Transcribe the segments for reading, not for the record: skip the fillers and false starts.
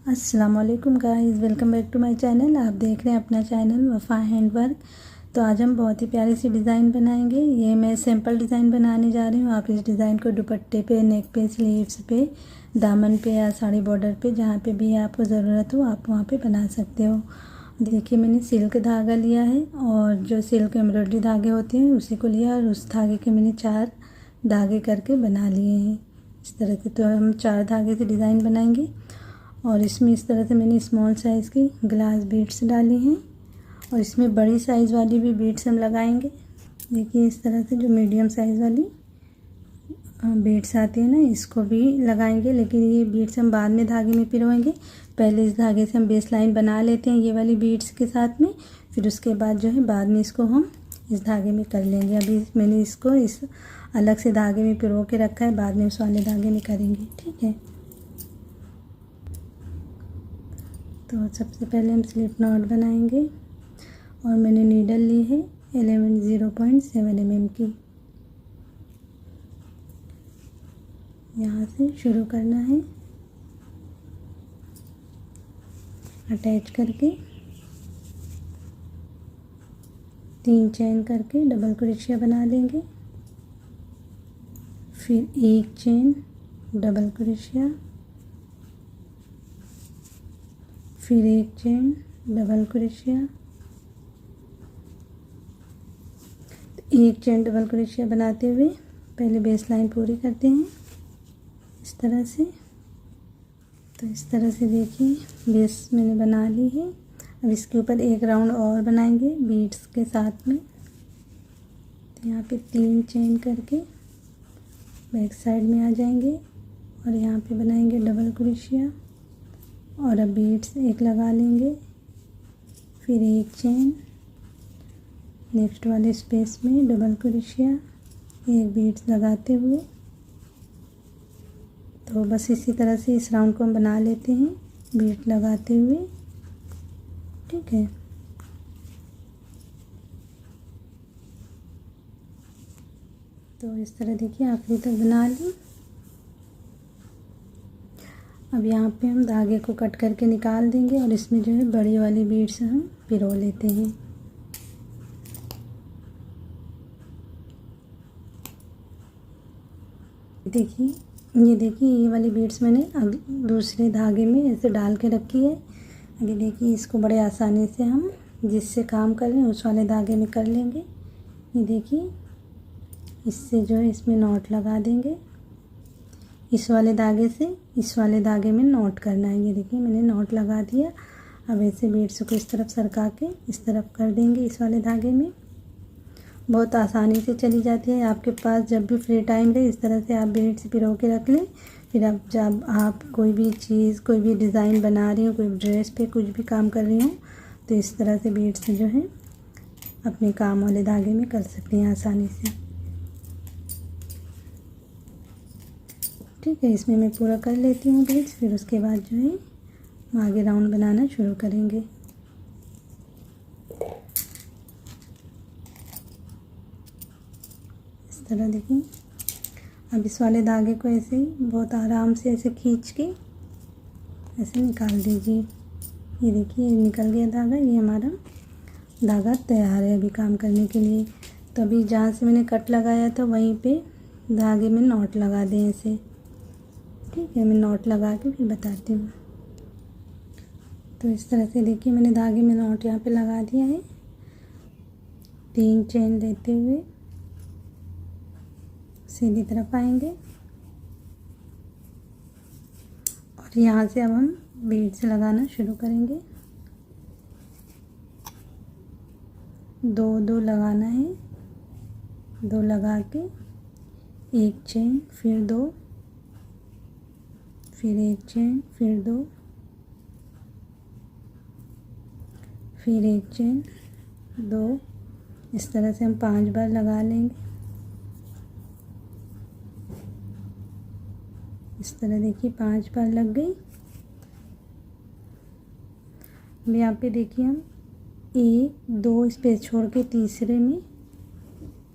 अस्सलाम वालेकुम guys, welcome back to my channel. आप देख रहे हैं अपना चैनल वफ़ा हैंडवर्क। तो आज हम बहुत ही प्यारी सी डिज़ाइन बनाएंगे। ये मैं सिंपल डिज़ाइन बनाने जा रही हूँ। आप इस डिज़ाइन को दुपट्टे पे, नेक पे, स्लीव्स पे, दामन पे या साड़ी बॉर्डर पे, जहाँ पे भी आपको ज़रूरत हो आप वहाँ पे बना सकते हो। देखिए, मैंने सिल्क धागा लिया है और जो सिल्क एम्ब्रॉयडरी धागे होते हैं उसी को लिया और उस धागे के मैंने 4 धागे करके बना लिए हैं इस तरह से। तो हम 4 धागे से डिज़ाइन बनाएंगे और इसमें इस तरह से मैंने स्मॉल साइज़ की ग्लास बीड्स डाली हैं और इसमें बड़ी साइज़ वाली भी बीड्स हम लगाएंगे। देखिए, इस तरह से जो मीडियम साइज़ वाली बीड्स आती है ना, इसको भी लगाएंगे, लेकिन ये बीड्स हम बाद में धागे में पिरोएंगे। पहले इस धागे से हम बेस लाइन बना लेते हैं ये वाली बीड्स के साथ में, फिर उसके बाद जो है बाद में इसको हम इस धागे में कर लेंगे। अभी मैंने इसको इस अलग से धागे में पिरो के रखा है, बाद में उस वाले धागे में करेंगे, ठीक है। तो सबसे पहले हम स्लिप नॉट बनाएंगे और मैंने नीडल ली है 0.7 mm की। यहाँ से शुरू करना है अटैच करके 3 चेन करके डबल क्रोशिया बना देंगे, फिर 1 चेन डबल क्रोशिया, फिर 1 chain double crochet, 1 chain double crochet बनाते हुए पहले बेस लाइन पूरी करते हैं इस तरह से। तो इस तरह से देखिए बेस मैंने बना ली है। अब इसके ऊपर एक राउंड और बनाएंगे बीड्स के साथ में। तो यहाँ पे 3 चेन करके बैक साइड में आ जाएंगे और यहाँ पे बनाएंगे डबल क्रोशिया और अब बीड्स एक लगा लेंगे, फिर 1 चेन, नेक्स्ट वाले स्पेस में डबल क्रोशिया, 1 बीड्स लगाते हुए। तो बस इसी तरह से इस राउंड को हम बना लेते हैं बीड लगाते हुए, ठीक है। तो इस तरह देखिए आखिरी तक बना ली। अब यहाँ पे हम धागे को कट करके निकाल देंगे और इसमें जो है बड़ी वाली बीड्स हम पिरो लेते हैं। देखिए ये वाली बीड्स मैंने अब दूसरे धागे में ऐसे डाल के रखी है। अभी देखिए इसको बड़े आसानी से हम जिससे काम कर रहे हैं उस वाले धागे में कर लेंगे। ये देखिए इससे जो है इसमें नॉट लगा देंगे, इस वाले धागे से इस वाले धागे में नॉट करना है। ये देखिए मैंने नॉट लगा दिया। अब ऐसे बीड्स को इस तरफ सरका के इस तरफ कर देंगे इस वाले धागे में। बहुत आसानी से चली जाती है। आपके पास जब भी फ्री टाइम रहे इस तरह से आप बीड्स पिरो के रख लें। फिर अब जब आप कोई भी चीज़, कोई भी डिज़ाइन बना रही हो, कोई ड्रेस पे कुछ भी काम कर रही हो, तो इस तरह से बीड्स जो है अपने काम वाले धागे में कर सकते हैं आसानी से, ठीक है। इसमें मैं पूरा कर लेती हूँ बीड्स, फिर उसके बाद जो है हम आगे राउंड बनाना शुरू करेंगे। इस तरह देखिए। अब इस वाले धागे को ऐसे ही बहुत आराम से ऐसे खींच के ऐसे निकाल दीजिए। ये देखिए ये निकल गया धागा। ये हमारा धागा तैयार है अभी काम करने के लिए। तो अभी जहाँ से मैंने कट लगाया था वहीं पे धागे में नॉट लगा दें ऐसे, ठीक है। मैं नॉट लगा के फिर बताती हूँ। तो इस तरह से देखिए मैंने धागे में नॉट यहाँ पे लगा दिया है। 3 चेन लेते हुए सीधी तरफ आएंगे और यहाँ से अब हम बीड्स लगाना शुरू करेंगे। 2 लगाना है, 2 लगा के 1 चेन, फिर 2, फिर 1 चेन, फिर 2, फिर 1 चेन, 2। इस तरह से हम 5 बार लगा लेंगे। इस तरह देखिए 5 बार लग गई। अब यहाँ पे देखिए हम 1, 2 स्पेस छोड़ के तीसरे में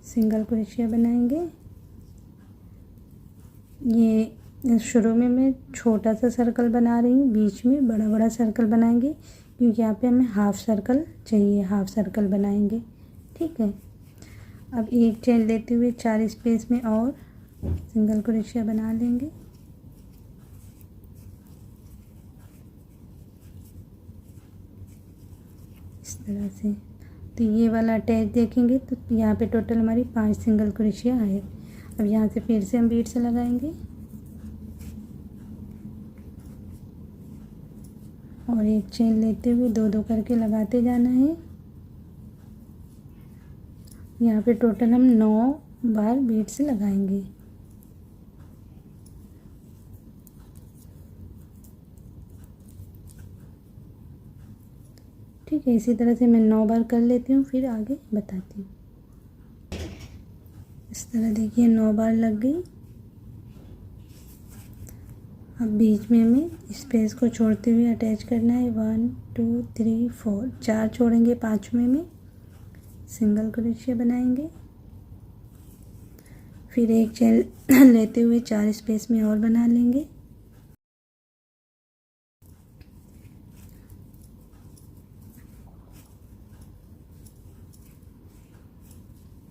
सिंगल क्रोशिया बनाएंगे। ये शुरू में मैं छोटा सा सर्कल बना रही हूँ, बीच में बड़ा बड़ा सर्कल बनाएंगे क्योंकि यहाँ पे हमें हाफ सर्कल चाहिए, हाफ सर्कल बनाएंगे। ठीक है। अब एक चेन लेते हुए 4 स्पेस में और सिंगल क्रोशिया बना लेंगे। इस तरह से। तो ये वाला अटैच देखेंगे तो यहाँ पे टोटल हमारी 5 सिंगल क्रोशिया है। अब यहाँ से फिर से हम बीड से लगाएंगे और एक चेन लेते हुए 2-2 करके लगाते जाना है। यहाँ पे टोटल हम 9 बार बीड से लगाएंगे। ठीक है, इसी तरह से मैं 9 बार कर लेती हूँ, फिर आगे बताती हूँ। इस तरह देखिए 9 बार लग गई। अब बीच में हमें स्पेस को छोड़ते हुए अटैच करना है। 1 2 3 4 4 छोड़ेंगे, 5वें में सिंगल क्रोशिया बनाएंगे। फिर एक चेन लेते हुए 4 स्पेस में और बना लेंगे।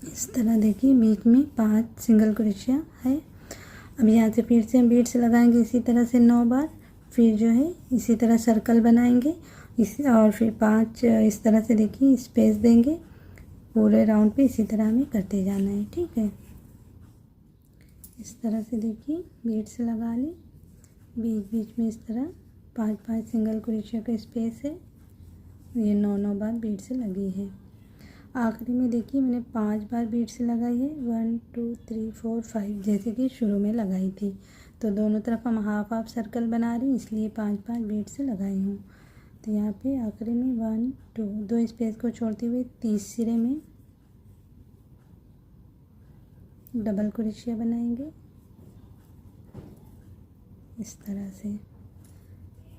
इस तरह देखिए बीच में 5 सिंगल क्रोशिया है। अब यहाँ से फिर से हम बीड से लगाएंगे इसी तरह से 9 बार। फिर जो है इसी तरह सर्कल बनाएंगे और फिर 5 इस तरह से देखिए स्पेस देंगे। पूरे राउंड पे इसी तरह हमें करते जाना है। ठीक है, इस तरह से देखिए बीड से लगा लें। बीच बीच में इस तरह 5-5 सिंगल क्रोशिया का स्पेस है। ये 9-9 बार बीड से लगी है। आखिरी में देखिए मैंने 5 बार बीड से लगाई है। 1 2 3 4 5 जैसे कि शुरू में लगाई थी। तो दोनों तरफ हम हाफ हाफ सर्कल बना रही हैं, इसलिए 5-5 बीड से लगाई हूँ। तो यहाँ पे आखिरी में 1 2 स्पेस को छोड़ते हुए तीसरे में डबल क्रोशिया बनाएंगे इस तरह से।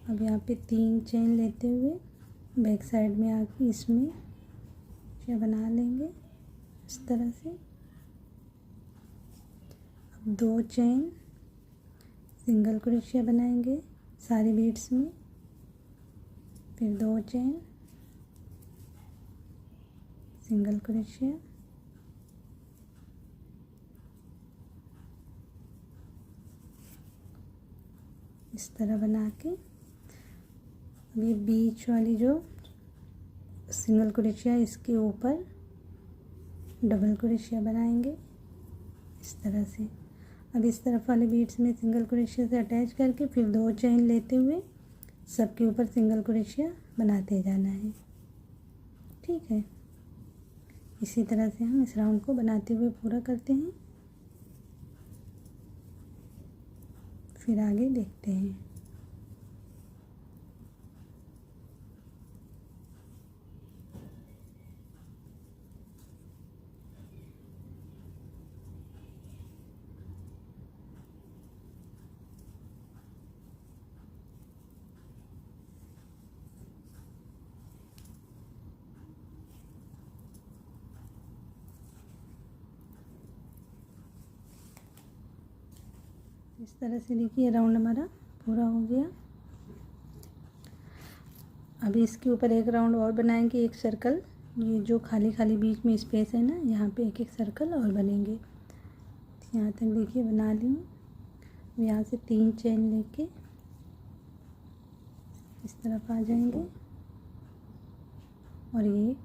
अब यहाँ पे 3 चेन लेते हुए बैक साइड में आके इसमें बना लेंगे इस तरह से। अब 2 चेन सिंगल क्रोशिया बनाएंगे सारी बीड्स में। फिर 2 चेन सिंगल क्रोशिया। इस तरह बना के अब ये बीच वाली जो सिंगल क्रोशिया इसके ऊपर डबल क्रोशिया बनाएंगे इस तरह से। अब इस तरफ वाले बीड्स में सिंगल क्रोशिया से अटैच करके फिर 2 चेन लेते हुए सबके ऊपर सिंगल क्रोशिया बनाते जाना है। ठीक है, इसी तरह से हम इस राउंड को बनाते हुए पूरा करते हैं। फिर आगे देखते हैं। इस तरह से देखिए राउंड हमारा पूरा हो गया। अभी इसके ऊपर एक राउंड और बनाएंगे, एक सर्कल। ये जो खाली खाली बीच में स्पेस है ना, यहाँ पे एक एक सर्कल और बनेंगे। यहाँ तक देखिए बना ली हूँ। यहाँ से 3 चेन लेके इस तरफ आ जाएंगे और ये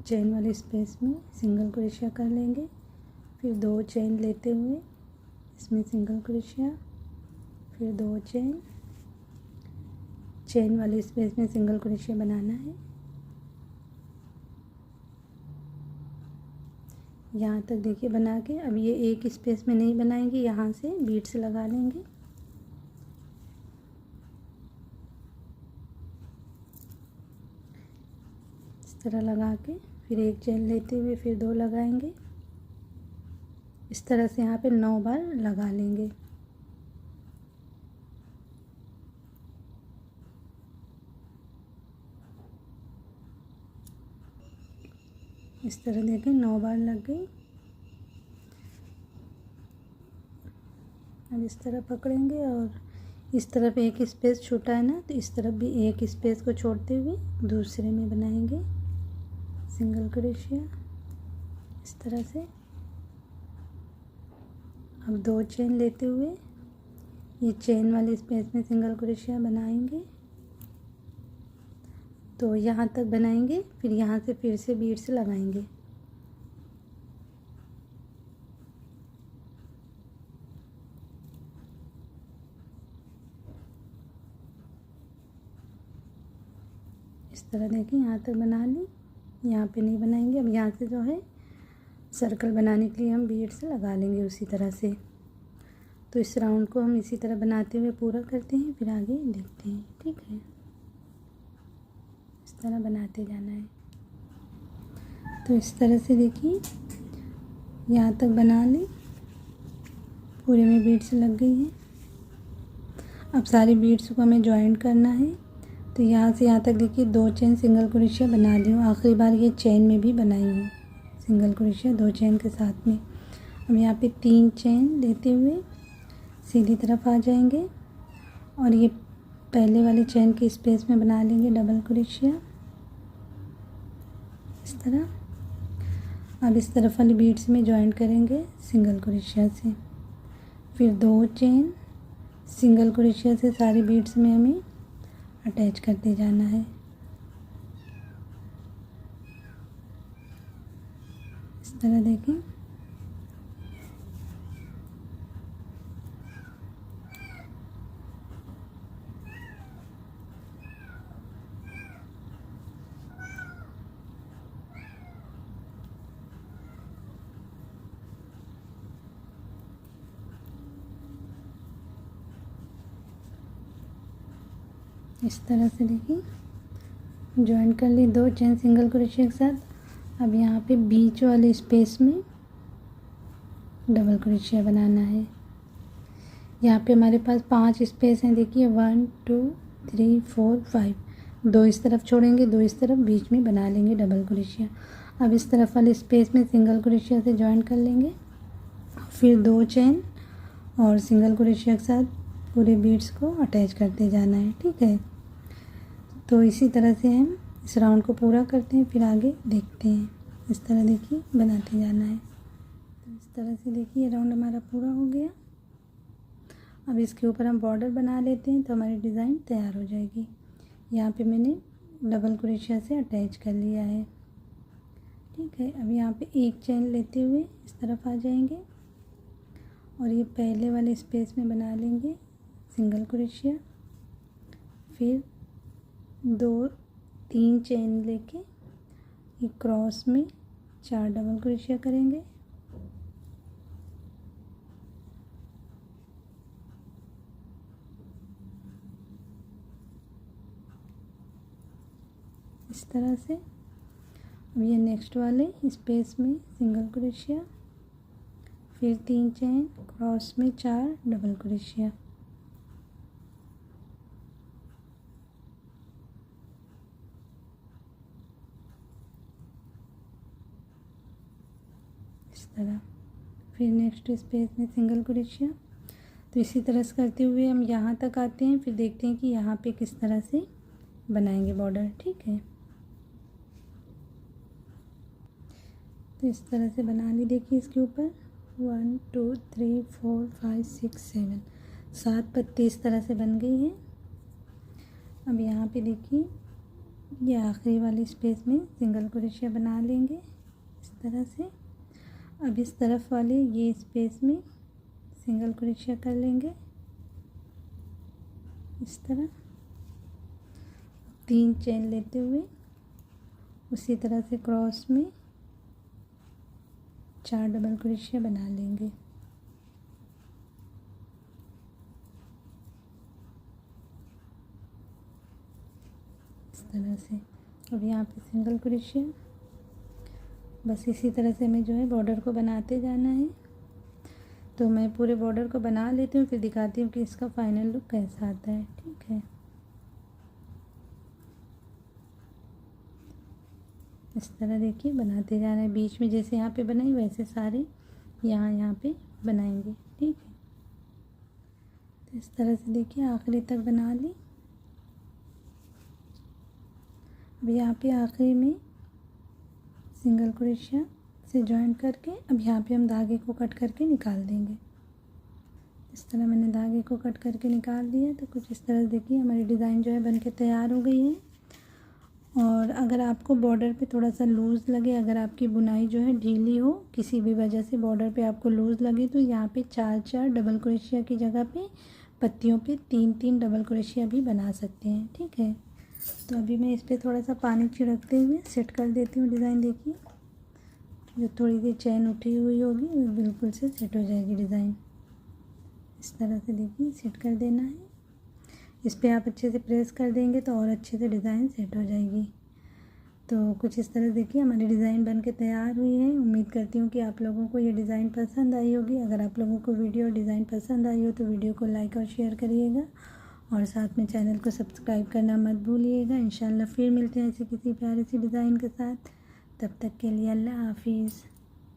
चेन वाले स्पेस में सिंगल क्रोशिया कर लेंगे। फिर 2 चेन लेते हुए इसमें सिंगल क्रोशिया। फिर 2 चेन वाले स्पेस में सिंगल क्रोशिया बनाना है। यहाँ तक देखिए बना के अब ये एक स्पेस में नहीं बनाएंगे, यहाँ से बीड से लगा लेंगे। इस तरह लगा के फिर एक चेन लेते हुए फिर 2 लगाएंगे। इस तरह से यहाँ पे 9 बार लगा लेंगे। इस तरह देखें 9 बार लग गई। अब इस तरह पकड़ेंगे और इस तरफ एक स्पेस छोटा है ना, तो इस तरफ भी एक स्पेस को छोड़ते हुए दूसरे में बनाएंगे सिंगल क्रोशिया इस तरह से। अब 2 चेन लेते हुए ये चेन वाले स्पेस में सिंगल क्रोशिया बनाएंगे। तो यहाँ तक बनाएंगे, फिर यहाँ से फिर से बीड्स लगाएंगे। इस तरह देखिए यहाँ तक बना ली, यहाँ पे नहीं बनाएंगे। अब यहाँ से जो है सर्कल बनाने के लिए हम बीड्स लगा लेंगे उसी तरह से। तो इस राउंड को हम इसी तरह बनाते हुए पूरा करते हैं, फिर आगे देखते हैं, ठीक है। इस तरह बनाते जाना है। तो इस तरह से देखिए यहाँ तक बना ली, पूरे में बीड्स लग गई है। अब सारी बीड्स को हमें जॉइंट करना है। तो यहाँ से यहाँ तक देखिए 2 चेन सिंगल क्रोशिया बना ली हूँ। आखिरी बार ये चेन में भी बनाई हूँ सिंगल क्रोशिया 2 चेन के साथ में। अब यहाँ पे 3 चेन लेते हुए सीधी तरफ आ जाएंगे और ये पहले वाले चेन के स्पेस में बना लेंगे डबल क्रोशिया इस तरह। अब इस तरफ वाली बीड्स में जॉइंट करेंगे सिंगल क्रोशिया से। फिर 2 चेन सिंगल क्रोशिया से सारी बीड्स में हमें अटैच करते जाना है इस तरह देखें। इस तरह से देखिए जॉइन कर ली 2 चेन सिंगल क्रोशिया के साथ। अब यहाँ पे बीच वाले स्पेस में डबल क्रोशिया बनाना है। यहाँ पे हमारे पास 5 स्पेस हैं देखिए, 1 2 3 4 5। 2 इस तरफ छोड़ेंगे, 2 इस तरफ, बीच में बना लेंगे डबल क्रोशिया। अब इस तरफ वाले स्पेस में सिंगल क्रोशिया से जॉइन कर लेंगे, फिर 2 चेन और सिंगल क्रोशिया के साथ पूरे बीड्स को अटैच करते जाना है, ठीक है। तो इसी तरह से हम इस राउंड को पूरा करते हैं, फिर आगे देखते हैं। इस तरह देखिए बनाते जाना है। तो इस तरह से देखिए राउंड हमारा पूरा हो गया। अब इसके ऊपर हम बॉर्डर बना लेते हैं, तो हमारी डिज़ाइन तैयार हो जाएगी। यहाँ पे मैंने डबल क्रोशिया से अटैच कर लिया है, ठीक है। अब यहाँ पे एक चेन लेते हुए इस तरफ आ जाएंगे और ये पहले वाले स्पेस में बना लेंगे सिंगल क्रोशिया। फिर 2-3 चेन लेके ये क्रॉस में 4 डबल क्रोशिया करेंगे। इस तरह से। अब ये नेक्स्ट वाले स्पेस में सिंगल क्रोशिया, फिर 3 चेन, क्रॉस में 4 डबल क्रोशिया। इस तरह। फिर नेक्स्ट स्पेस में सिंगल क्रोशिया। तो इसी तरह से करते हुए हम यहाँ तक आते हैं, फिर देखते हैं कि यहाँ पे किस तरह से बनाएंगे बॉर्डर, ठीक है। तो इस तरह से बना ली देखिए इसके ऊपर 1 2 3 4 5 6 7 7 पत्ती इस तरह से बन गई हैं। अब यहाँ पे देखिए ये आखिरी वाली स्पेस में सिंगल क्रोशिया बना लेंगे इस तरह से। अब इस तरफ वाले ये स्पेस में सिंगल क्रोशिया कर लेंगे इस तरह। 3 चेन लेते हुए उसी तरह से क्रॉस में 4 डबल क्रोशिया बना लेंगे इस तरह से। अब यहाँ पे सिंगल क्रोशिया, बस इसी तरह से हमें जो है बॉर्डर को बनाते जाना है। तो मैं पूरे बॉर्डर को बना लेती हूँ, फिर दिखाती हूँ कि इसका फाइनल लुक कैसा आता है, ठीक है। इस तरह देखिए बनाते जाना है, बीच में जैसे यहाँ पे बनाई वैसे सारे यहाँ पे बनाएंगे, ठीक है। इस तरह से देखिए आखिरी तक बना ली। अब यहाँ पे आखिरी में सिंगल क्रोशिया से जॉइंट करके अब यहाँ पे हम धागे को कट करके निकाल देंगे। इस तरह मैंने धागे को कट करके निकाल दिया। तो कुछ इस तरह देखिए हमारी डिज़ाइन जो है बनके तैयार हो गई है। और अगर आपको बॉर्डर पे थोड़ा सा लूज़ लगे, अगर आपकी बुनाई जो है ढीली हो, किसी भी वजह से बॉर्डर पे आपको लूज़ लगे, तो यहाँ पे 4-4 डबल क्रोशिया की जगह पे पत्तियों पे 3-3 डबल क्रोशिया भी बना सकते हैं। ठीक है, तो अभी मैं इस पर थोड़ा सा पानी छिड़कते हुए सेट कर देती हूँ डिज़ाइन। देखिए जो थोड़ी सी चैन उठी हुई होगी वो बिल्कुल से सेट हो जाएगी डिज़ाइन। इस तरह से देखिए सेट कर देना है। इस पर आप अच्छे से प्रेस कर देंगे तो और अच्छे से डिज़ाइन सेट हो जाएगी। तो कुछ इस तरह देखिए हमारी डिज़ाइन बनके तैयार हुई है। उम्मीद करती हूँ कि आप लोगों को ये डिज़ाइन पसंद आई होगी। अगर आप लोगों को वीडियो और डिज़ाइन पसंद आई हो तो वीडियो को लाइक और शेयर करिएगा और साथ में चैनल को सब्सक्राइब करना मत भूलिएगा। इंशाल्लाह फिर मिलते हैं ऐसी किसी प्यारी सी डिज़ाइन के साथ। तब तक के लिए अल्लाह हाफिज़।